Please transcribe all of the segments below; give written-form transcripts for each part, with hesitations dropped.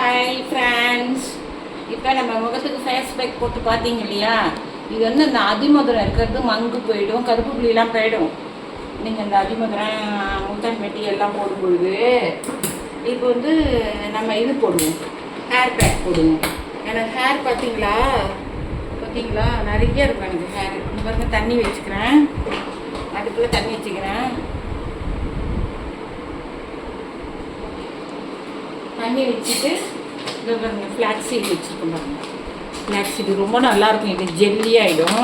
Hi friends. இப்போ நம்ம முகத்துக்கு ஃபேஸ் பேக் போட்டு பார்த்தீங்க இல்லையா, இது வந்து இந்த அதிமதுரம் இருக்கிறது மங்கு போயிடும், கருப்பு புள்ளிலாம் போயிடும். நீங்கள் இந்த அதிமதுரம் முல்தான் மெட்டி எல்லாம் போடும்பொழுது இப்போ வந்து நம்ம இது போடுவோம், ஹேர் பேக் போடுவோம். எனக்கு ஹேர் பார்த்தீங்களா நிறைய இருக்கும் எனக்கு ஹேர். இந்த பாருங்க, தண்ணி வச்சுக்கிறேன், அதுக்குள்ளே தண்ணி வச்சுக்கிறேன். தண்ணி வச்சுட்டு இந்த பாருங்க, ஃப்ளாக்ஸ் சீட் வச்சுருக்கோம் பாருங்க. ஃப்ளாக்ஸ் சீடு ரொம்ப நல்லாயிருக்கும், இது ஜெல்லி ஆகிடும்,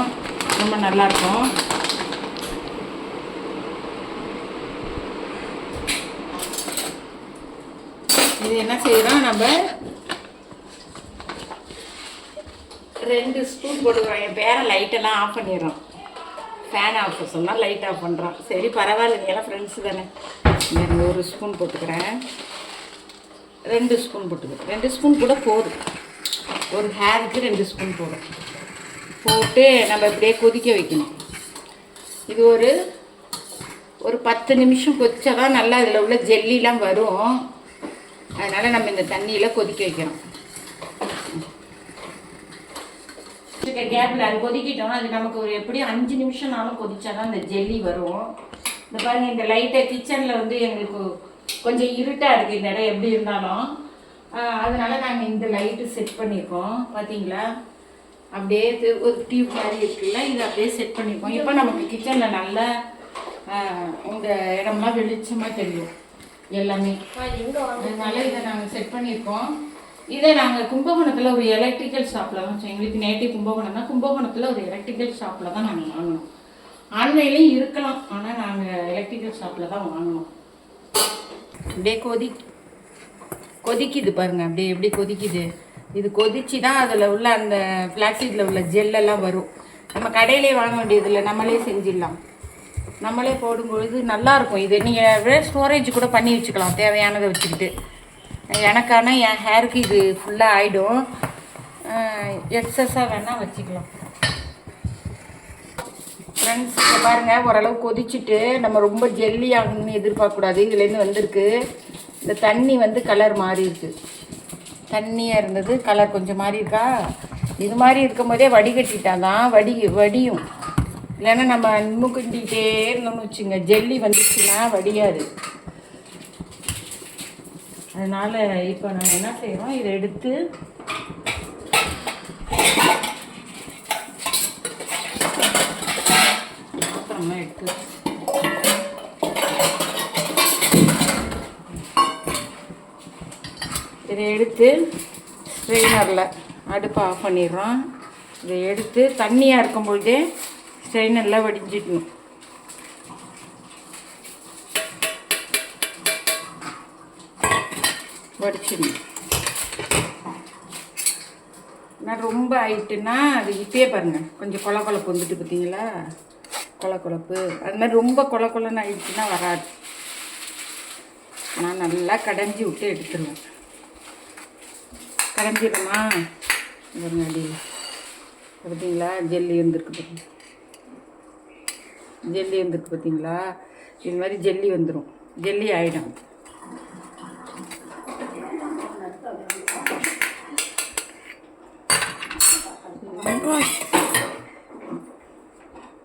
ரொம்ப நல்லாயிருக்கும். இது என்ன செய்கிறோம், நம்ம 2 ஸ்பூன் போட்டுக்கிறோம். என் பேரை லைட்டெல்லாம் ஆஃப் பண்ணிடுறோம், ஃபேன் ஆஃப் சொன்னால் லைட் ஆஃப் பண்ணுறோம். சரி பரவாயில்ல, நீ எல்லாம் ஃப்ரெண்ட்ஸு தானே. இந்த 1 ஸ்பூன் போட்டுக்கிறேன், 2 ஸ்பூன் போட்டுக்கிறேன். 2 ஸ்பூன் கூட போதும், ஒரு ஹேருக்கு 2 ஸ்பூன் போட்டு நம்ம இப்படியே கொதிக்க வைக்கணும். இது ஒரு 10 நிமிஷம் கொதிச்சா தான் நல்லா இதில் உள்ள ஜெல்லிலாம் வரும். அதனால் நம்ம இந்த தண்ணியில் கொதிக்க வைக்கிறோம். கேப்பில் அது கொதிக்கிட்டோம், அது நமக்கு ஒரு எப்படியும் 5 நிமிஷம்னாலும் கொதிச்சா தான் இந்த ஜெல்லி வரும். இந்த பாருங்கள், இந்த லைட்டை கிச்சனில் வந்து எங்களுக்கு கொஞ்சம் இருட்டாக இருக்குது இந்த இடம், எப்படி இருந்தாலும் அதனால நாங்கள் இந்த லைட்டு செட் பண்ணியிருக்கோம். பார்த்தீங்களா, அப்படியே ஒரு டியூப் மாதிரி இருக்குல்ல, இது அப்படியே செட் பண்ணியிருக்கோம். இப்போ நமக்கு கிச்சனில் நல்லா இந்த இடம்லாம் வெளிச்சமாக தெரியும் எல்லாமே. அதனால இதை நாங்கள் செட் பண்ணியிருக்கோம். இதை நாங்கள் கும்பகோணத்தில் ஒரு எலக்ட்ரிக்கல் ஷாப்பில் தான், எங்களுக்கு நேட்டிவ் கும்பகோணம்னா கும்பகோணத்தில் ஒரு எலக்ட்ரிக்கல் ஷாப்பில் தான் நாங்கள் வாங்கினோம். ஆன்லைன்லேயும் இருக்கலாம், ஆனால் நாங்கள் எலக்ட்ரிக்கல் ஷாப்பில் தான் வாங்கினோம். அப்படியே கொதிக்குது பாருங்க, அப்படியே எப்படி கொதிக்குது. இது கொதிச்சு தான் அதில் உள்ள அந்த பிளாஸ்டிக்கில் உள்ள ஜெல்லெல்லாம் வரும். நம்ம கடையிலே வாங்க வேண்டியதில்லை, நம்மளே செஞ்சிடலாம். நம்மளே போடும்பொழுது நல்லாயிருக்கும். இது நீங்கள் ஸ்டோரேஜ் கூட பண்ணி வச்சுக்கலாம், தேவையானதை வச்சுக்கிட்டு. எனக்கான என் ஹேருக்கு இது ஃபுல்லாக ஆகிடும், எக்ஸஸாக வேணால் வச்சுக்கலாம். ஃப்ரெண்ட்ஸ், இதை பாருங்கள், ஓரளவு கொதிச்சுட்டு நம்ம ரொம்ப ஜெல்லி ஆகணும்னு எதிர்பார்க்கக்கூடாது. இதுலேருந்து வந்திருக்கு, இந்த தண்ணி வந்து கலர் மாறி இருக்கு. தண்ணியாக இருந்தது கலர் கொஞ்சம் மாறி இருக்கா. இது மாதிரி இருக்கும் போதே வடிகட்டிட்டா தான் வடியும். இல்லைன்னா நம்ம மூக்கிண்டிகிட்டே இருந்தோம்னு வச்சுங்க, ஜெல்லி வந்துச்சுன்னா வடியாது. அதனால் இப்போ நான் என்ன செய்கிறோம், இதை எடுத்து எடுத்து ஸ்ட்ரெயினரில் அடுப்பை ஆஃப் பண்ணிடுறோம். இதை எடுத்து தண்ணியாக இருக்கும் பொழுதே ஸ்ட்ரெயினரில் வடிஞ்சிடணும். வடிச்சிடணும். நான் ரொம்ப ஆயிட்டுன்னா அது இப்பயே பாருங்கள், கொஞ்சம் கொழப்பு வந்துட்டு பார்த்தீங்களா, கொழப்பு. அது மாதிரி ரொம்ப கொழன்னு ஆயிடுச்சுன்னா வராது. நான் நல்லா கடைஞ்சி விட்டு எடுத்துருவேன். கடைஞ்சிடுமா முன்னாடி பார்த்தீங்களா, ஜெல்லி வந்துருக்கு பார்த்தீங்களா, இது மாதிரி ஜெல்லி வந்துடும், ஜெல்லி ஆகிடும்.